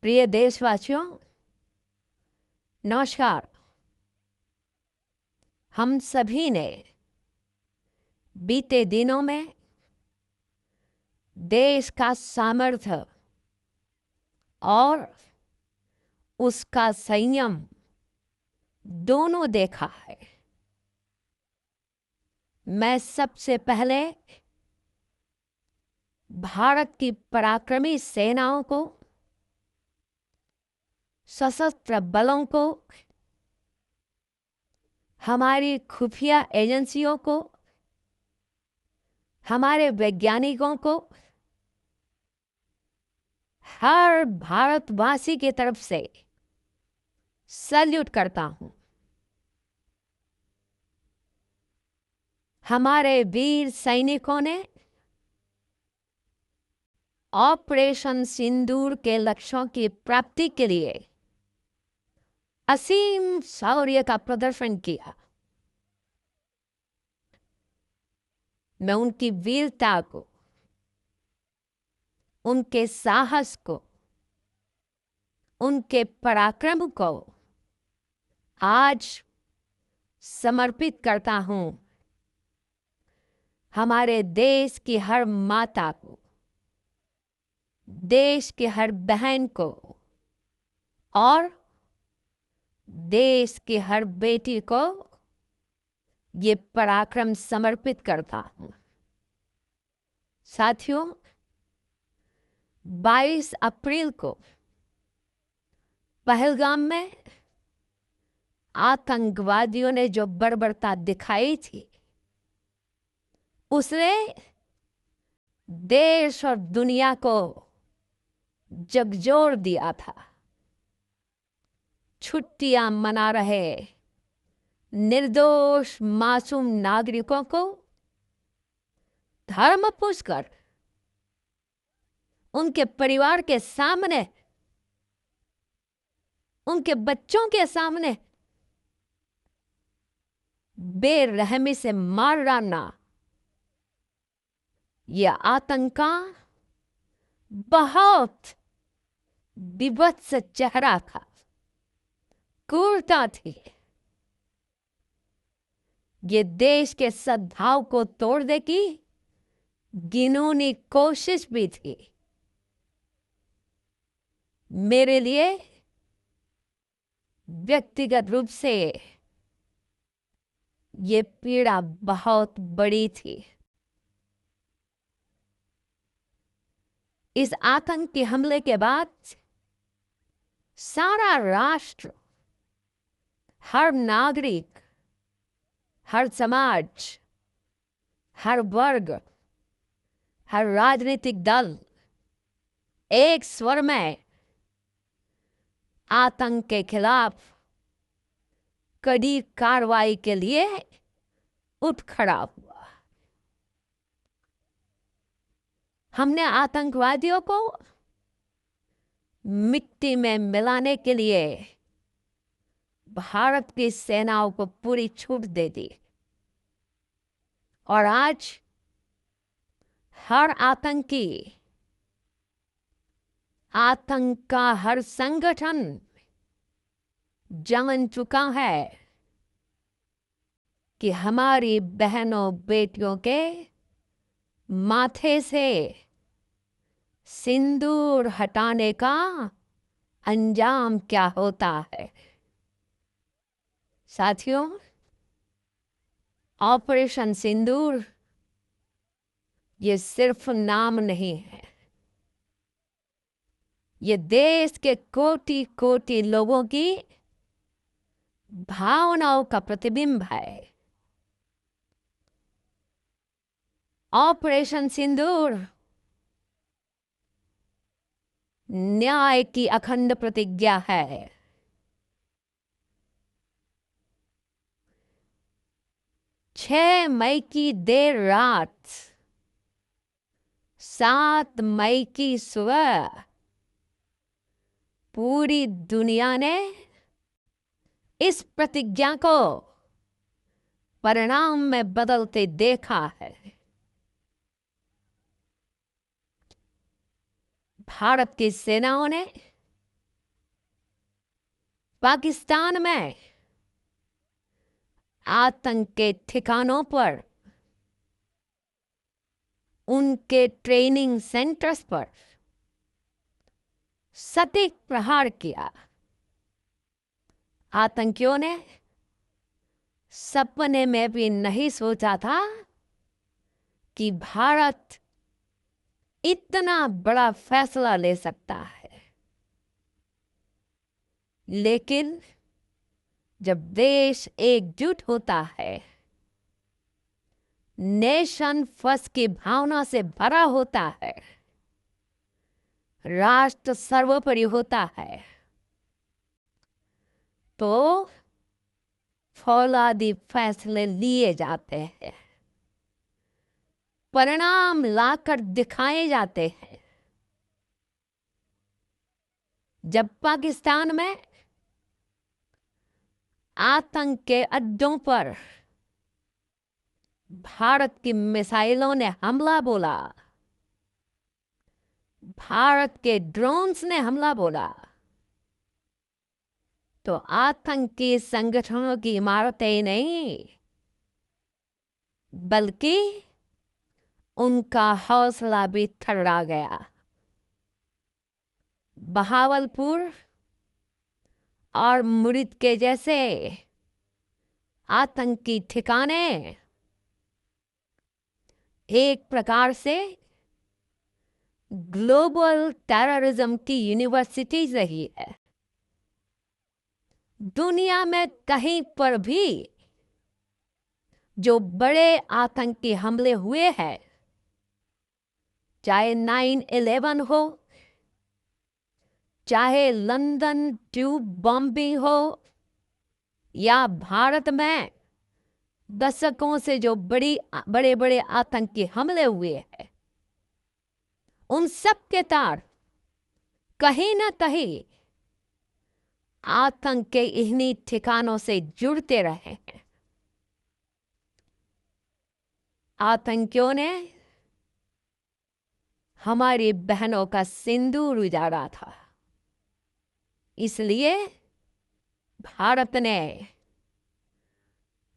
प्रिय देशवासियों, नमस्कार। हम सभी ने बीते दिनों में देश का सामर्थ्य और उसका संयम दोनों देखा है। मैं सबसे पहले भारत की पराक्रमी सेनाओं को, सशस्त्र बलों को, हमारी खुफिया एजेंसियों को, हमारे वैज्ञानिकों को, हर भारतवासी की तरफ से सैल्यूट करता हूं। हमारे वीर सैनिकों ने ऑपरेशन सिंदूर के लक्ष्यों की प्राप्ति के लिए असीम शौर्य का प्रदर्शन किया। मैं उनकी वीरता को, उनके साहस को, उनके पराक्रम को आज समर्पित करता हूं। हमारे देश की हर माता को, देश की हर बहन को और देश की हर बेटी को ये पराक्रम समर्पित करता हूं। साथियों, 22 अप्रैल को पहलगाम में आतंकवादियों ने जो बर्बरता दिखाई थी, उसने देश और दुनिया को झकझोर दिया था। छुट्टियां मना रहे निर्दोष मासूम नागरिकों को धर्म पूछकर उनके परिवार के सामने, उनके बच्चों के सामने बेरहमी से मार डालना, यह आतंक का बहुत विभत्स चेहरा था, क्रूरता थी। ये देश के सद्भाव को तोड़ने की घिनौनी कोशिश भी थी। मेरे लिए व्यक्तिगत रूप से ये पीड़ा बहुत बड़ी थी। इस आतंकी हमले के बाद सारा राष्ट्र, हर नागरिक, हर समाज, हर वर्ग, हर राजनीतिक दल एक स्वर में आतंक के खिलाफ कड़ी कार्रवाई के लिए उठ खड़ा हुआ। हमने आतंकवादियों को मिट्टी में मिलाने के लिए भारत की सेनाओं को पूरी छूट दे दी और आज हर आतंकी, आतंक का हर संगठन जान चुका है कि हमारी बहनों बेटियों के माथे से सिंदूर हटाने का अंजाम क्या होता है। साथियों, ऑपरेशन सिंदूर ये सिर्फ नाम नहीं है, ये देश के कोटि कोटि लोगों की भावनाओं का प्रतिबिंब है। ऑपरेशन सिंदूर न्याय की अखंड प्रतिज्ञा है। 6 मई की देर रात, 7 मई की सुबह पूरी दुनिया ने इस प्रतिज्ञा को परिणाम में बदलते देखा है। भारत की सेनाओं ने पाकिस्तान में आतंक के ठिकानों पर, उनके ट्रेनिंग सेंटर्स पर सटीक प्रहार किया। आतंकियों ने सपने में भी नहीं सोचा था कि भारत इतना बड़ा फैसला ले सकता है। लेकिन जब देश एकजुट होता है, नेशन फर्स्ट की भावना से भरा होता है, राष्ट्र सर्वोपरि होता है, तो फौलादी फैसले लिए जाते हैं, परिणाम लाकर दिखाए जाते हैं। जब पाकिस्तान में आतंक के अड्डों पर भारत की मिसाइलों ने हमला बोला, भारत के ड्रोन्स ने हमला बोला, तो आतंकी संगठनों की इमारतें नहीं, बल्कि उनका हौसला भी थर्रा गया। बहावलपुर और मुरीद के जैसे आतंकी ठिकाने एक प्रकार से ग्लोबल टेररिज्म की यूनिवर्सिटी रही है। दुनिया में कहीं पर भी जो बड़े आतंकी हमले हुए हैं, चाहे 9/11 हो, चाहे लंदन ट्यूब बॉम्बिंग हो, या भारत में दशकों से जो बड़े बड़े आतंकी हमले हुए हैं, उन सब के तार कहीं ना कहीं आतंक के इन्हीं ठिकानों से जुड़ते रहे हैं। आतंकियों ने हमारी बहनों का सिंदूर उजाड़ा था, इसलिए भारत ने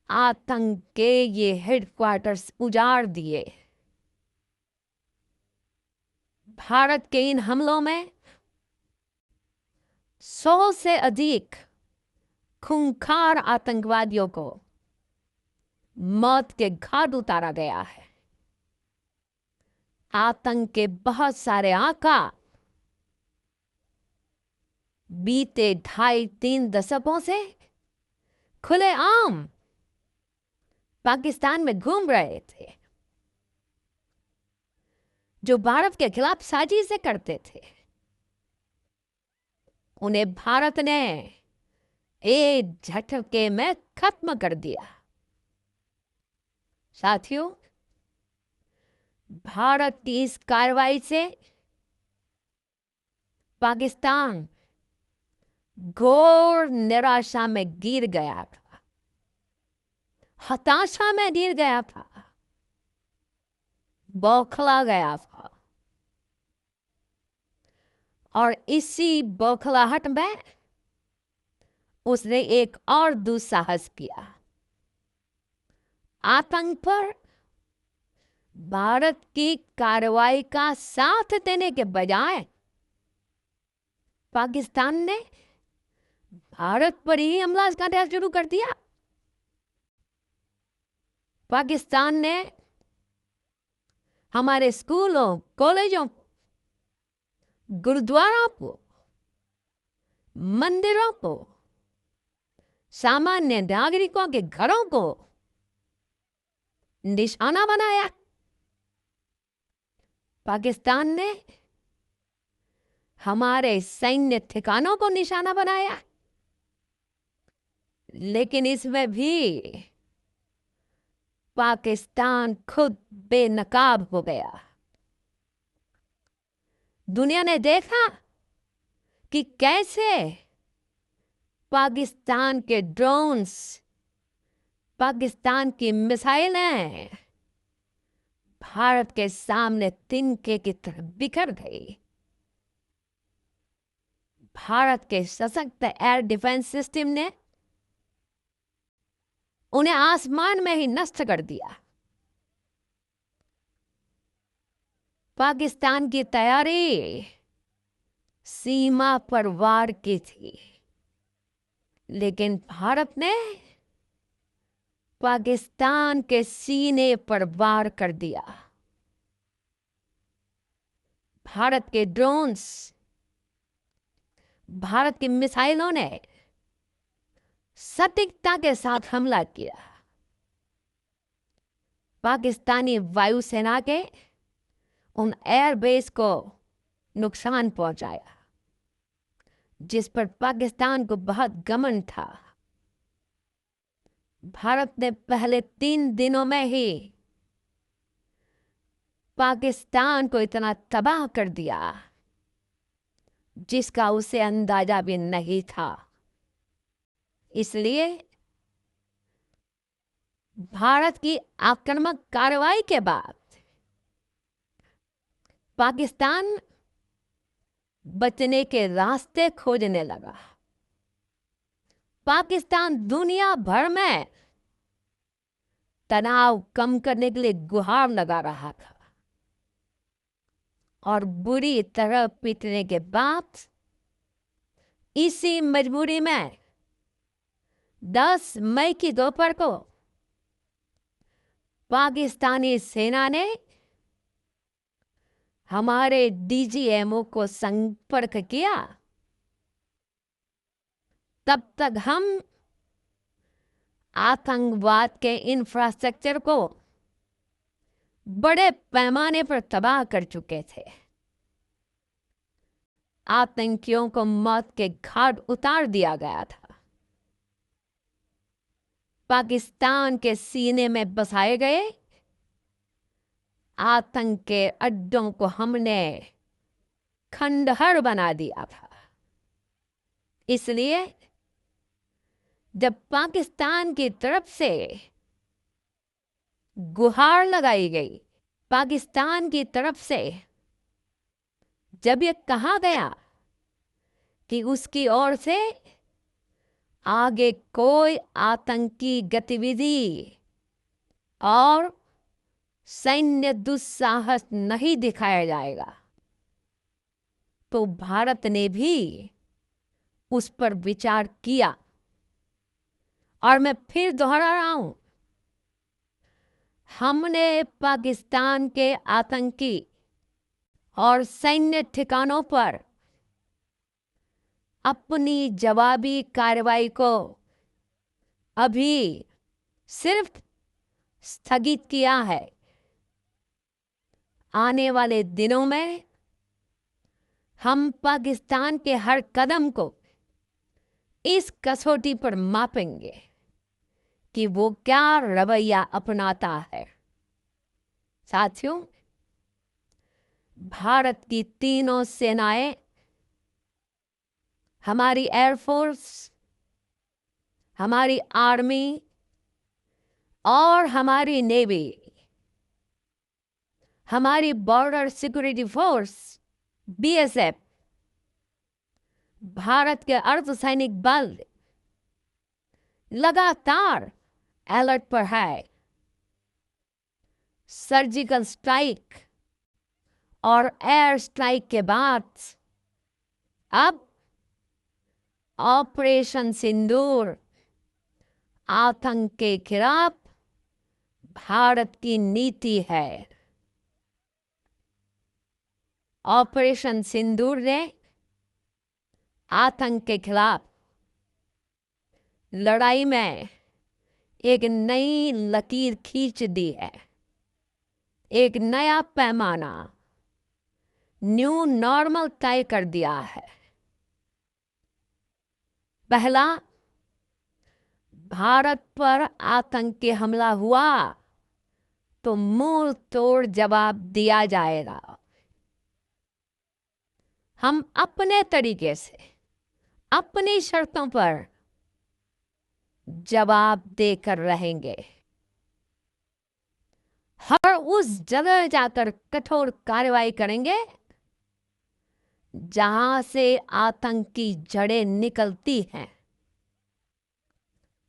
आतंक के ये हेडक्वार्टर्स उजाड़ दिए। भारत के इन हमलों में 100 से अधिक खूंखार आतंकवादियों को मौत के घाट उतारा गया है। आतंक के बहुत सारे आका बीते 2.5-3 दशकों से खुलेआम पाकिस्तान में घूम रहे थे, जो भारत के खिलाफ साजिशें करते थे। उन्हें भारत ने एक झटके में खत्म कर दिया। साथियों, भारत की इस कार्रवाई से पाकिस्तान घोर निराशा में गिर गया था, हताशा में गिर गया था, बौखला गया था। और इसी बौखलाहट में उसने एक और दुस्साहस किया। आतंक पर भारत की कार्रवाई का साथ देने के बजाय पाकिस्तान ने भारत पर ही हमला करना शुरू कर दिया। पाकिस्तान ने हमारे स्कूलों, कॉलेजों, गुरुद्वारा को, मंदिरों को, सामान्य नागरिकों के घरों को निशाना बनाया। पाकिस्तान ने हमारे सैन्य ठिकानों को निशाना बनाया। लेकिन इसमें भी पाकिस्तान खुद बेनकाब हो गया। दुनिया ने देखा कि कैसे पाकिस्तान के ड्रोन्स, पाकिस्तान की मिसाइलें भारत के सामने तिनके की तरह बिखर गई। भारत के सशक्त एयर डिफेंस सिस्टम ने उन्हें आसमान में ही नष्ट कर दिया। पाकिस्तान की तैयारी सीमा पर वार की थी, लेकिन भारत ने पाकिस्तान के सीने पर वार कर दिया। भारत के ड्रोन्स, भारत की मिसाइलों ने सटीकता के साथ हमला किया। पाकिस्तानी वायुसेना के उन एयरबेस को नुकसान पहुंचाया जिस पर पाकिस्तान को बहुत घमंड था। भारत ने पहले 3 दिनों में ही पाकिस्तान को इतना तबाह कर दिया जिसका उसे अंदाजा भी नहीं था। इसलिए भारत की आक्रामक कार्रवाई के बाद पाकिस्तान बचने के रास्ते खोजने लगा। पाकिस्तान दुनिया भर में तनाव कम करने के लिए गुहार लगा रहा था और बुरी तरह पीटने के बाद इसी मजबूरी में 10 मई की दोपहर को पाकिस्तानी सेना ने हमारे डीजीएमओ को संपर्क किया। तब तक हम आतंकवाद के इंफ्रास्ट्रक्चर को बड़े पैमाने पर तबाह कर चुके थे। आतंकियों को मौत के घाट उतार दिया गया था। पाकिस्तान के सीने में बसाए गए आतंक के अड्डों को हमने खंडहर बना दिया था। इसलिए जब पाकिस्तान की तरफ से गुहार लगाई गई, पाकिस्तान की तरफ से जब ये कहा गया कि उसकी ओर से आगे कोई आतंकी गतिविधि और सैन्य दुस्साहस नहीं दिखाया जाएगा, तो भारत ने भी उस पर विचार किया। और मैं फिर दोहरा रहा हूं, हमने पाकिस्तान के आतंकी और सैन्य ठिकानों पर अपनी जवाबी कार्रवाई को अभी सिर्फ स्थगित किया है। आने वाले दिनों में हम पाकिस्तान के हर कदम को इस कसौटी पर मापेंगे कि वो क्या रवैया अपनाता है। साथियों, भारत की तीनों सेनाएं, हमारी एयरफोर्स, हमारी आर्मी और हमारी नेवी, हमारी border security force BSF, Bharat के अर्धसैनिक बल लगातार अलर्ट पर है। सर्जिकल स्ट्राइक और एयर स्ट्राइक के बाद अब ऑपरेशन सिंदूर आतंक के खिलाफ भारत की नीति है। ऑपरेशन सिंदूर ने आतंक के खिलाफ लड़ाई में एक नई लकीर खींच दी है। एक नया पैमाना, न्यू नॉर्मल तय कर दिया है। पहला, भारत पर आतंकी हमला हुआ तो मुंह तोड़ जवाब दिया जाएगा। हम अपने तरीके से, अपनी शर्तों पर जवाब देकर रहेंगे। हर उस जगह जाकर कठोर कार्रवाई करेंगे जहां से आतंक की जड़ें निकलती हैं।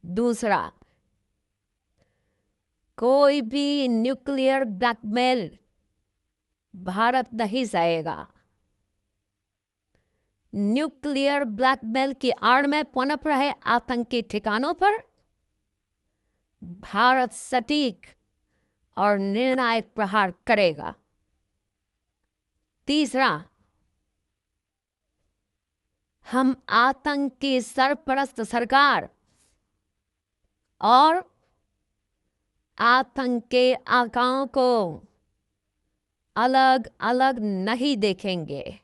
दूसरा, कोई भी न्यूक्लियर ब्लैकमेल भारत नहीं सहेगा। न्यूक्लियर ब्लैकमेल की आड़ में पनप रहे आतंकी ठिकानों पर भारत सटीक और निर्णायक प्रहार करेगा। तीसरा, हम आतंक की सरपरस्त सरकार और आतंक के आकाओं को अलग अलग नहीं देखेंगे।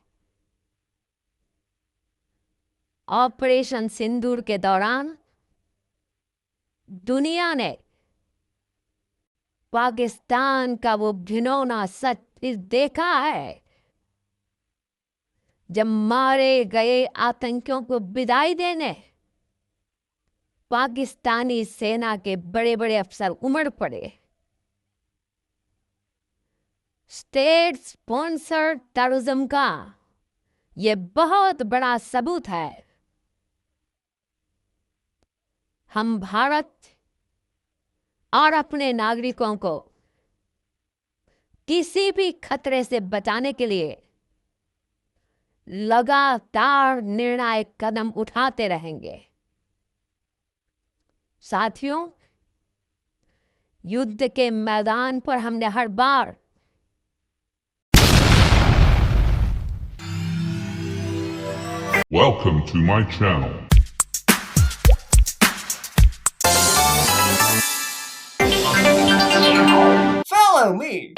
ऑपरेशन सिंदूर के दौरान दुनिया ने पाकिस्तान का वो घिनौना सच देखा है, जब मारे गए आतंकियों को विदाई देने पाकिस्तानी सेना के बड़े बड़े अफसर उमड़ पड़े। स्टेट स्पॉन्सर्ड टेररिज्म का यह बहुत बड़ा सबूत है। हम भारत और अपने नागरिकों को किसी भी खतरे से बचाने के लिए लगातार निर्णायक कदम उठाते रहेंगे। साथियों, युद्ध के मैदान पर हमने हर बार Welcome to my channel. Follow me.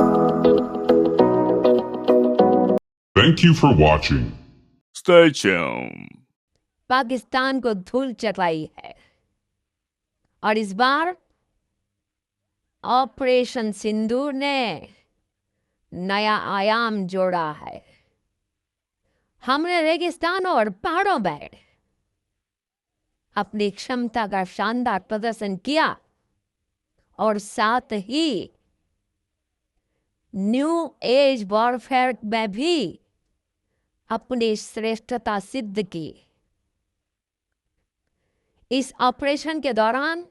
Thank you for watching. Stay tuned. Pakistan को धूल चटाई है और इस बार ऑपरेशन सिंदूर ने नया आयाम जोड़ा है। हमने रेगिस्तानों और पहाड़ों में अपनी क्षमता का शानदार प्रदर्शन किया और साथ ही न्यू एज वॉरफेयर में भी अपनी श्रेष्ठता सिद्ध की। इस ऑपरेशन के दौरान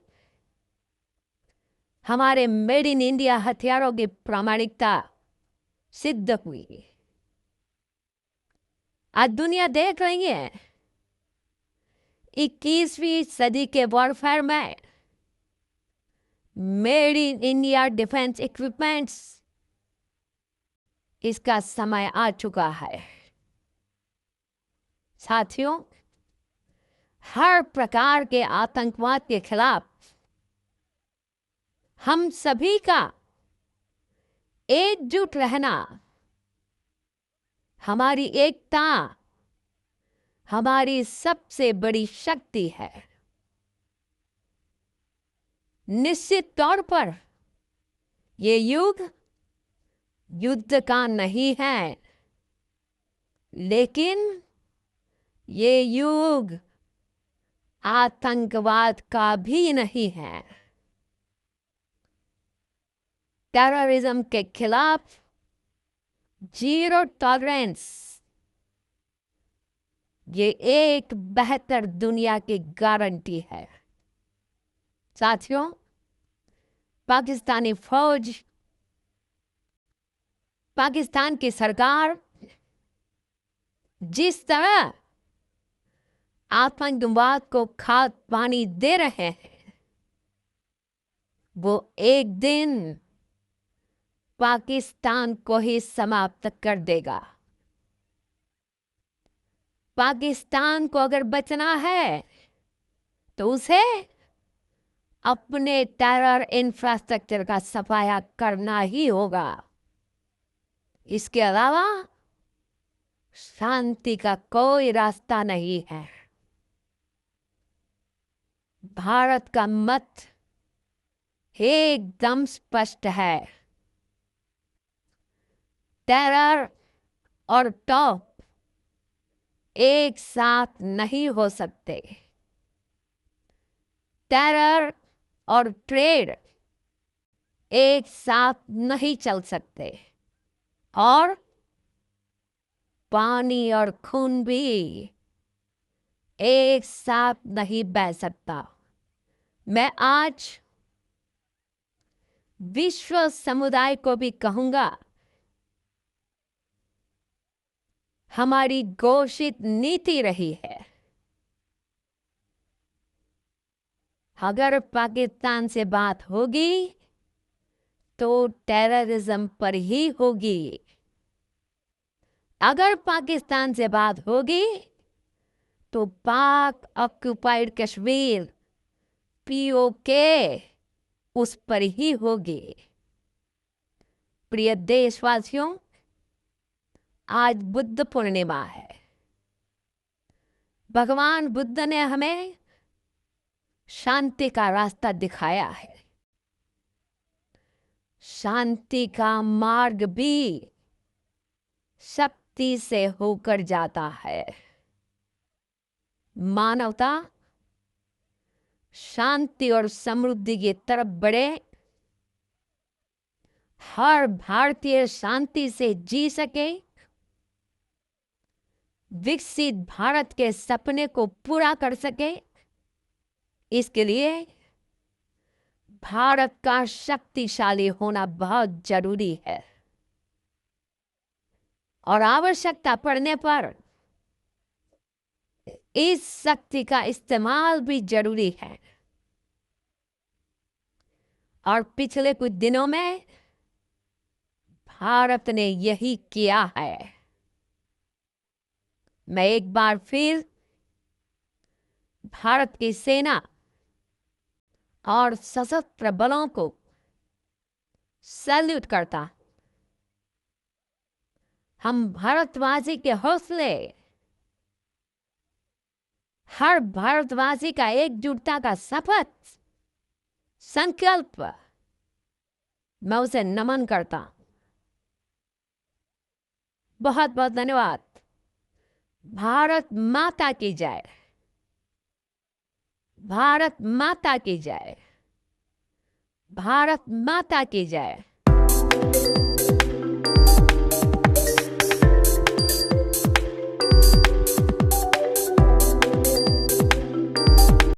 हमारे मेड इन इंडिया हथियारों की प्रामाणिकता सिद्ध हुई। आज दुनिया देख रही है 21वीं सदी के वॉरफेयर में made in India defence equipments, इसका समय आ चुका है। साथियों, हर प्रकार के आतंकवाद के खिलाफ हम सभी का एकजुट रहना, हमारी एकता हमारी सबसे बड़ी शक्ति है। निश्चित तौर पर ये युग युद्ध का नहीं है, लेकिन ये युग आतंकवाद का भी नहीं है। टेररिज्म के खिलाफ जीरो टॉलरेंस, ये एक बेहतर दुनिया की गारंटी है। साथियों, पाकिस्तानी फौज, पाकिस्तान की सरकार जिस तरह आतंकवाद को खाद पानी दे रहे हैं, वो एक दिन पाकिस्तान को ही समाप्त कर देगा। पाकिस्तान को अगर बचना है तो उसे अपने टेरर इंफ्रास्ट्रक्चर का सफाया करना ही होगा। इसके अलावा शांति का कोई रास्ता नहीं है। भारत का मत एकदम स्पष्ट है। टेरर और टॉप एक साथ नहीं हो सकते। टेरर और ट्रेड एक साथ नहीं चल सकते। और पानी और खून भी एक साथ नहीं बह सकता। मैं आज विश्व समुदाय को भी कहूंगा, हमारी घोषित नीति रही है, अगर पाकिस्तान से बात होगी तो टेररिज्म पर ही होगी। अगर पाकिस्तान से बात होगी तो पाक ऑक्युपाइड कश्मीर पीओके उस पर ही होगी। प्रिय देशवासियों, आज बुद्ध पूर्णिमा है। भगवान बुद्ध ने हमें शांति का रास्ता दिखाया है। शांति का मार्ग भी शक्ति से होकर जाता है। मानवता शांति और समृद्धि की तरफ बढ़े, हर भारतीय शांति से जी सके, विकसित भारत के सपने को पूरा कर सके, इसके लिए भारत का शक्तिशाली होना बहुत जरूरी है और आवश्यकता पड़ने पर इस शक्ति का इस्तेमाल भी जरूरी है। और पिछले कुछ दिनों में भारत ने यही किया है। मैं एक बार फिर भारत की सेना और सशस्त्र बलों को सैल्यूट करता। हम भारतवासी के हौसले, हर भारतवासी का एकजुटता का शपथ, संकल्प, मैं उसे नमन करता। बहुत बहुत धन्यवाद। भारत माता की जय। भारत माता की जय। भारत माता की जय।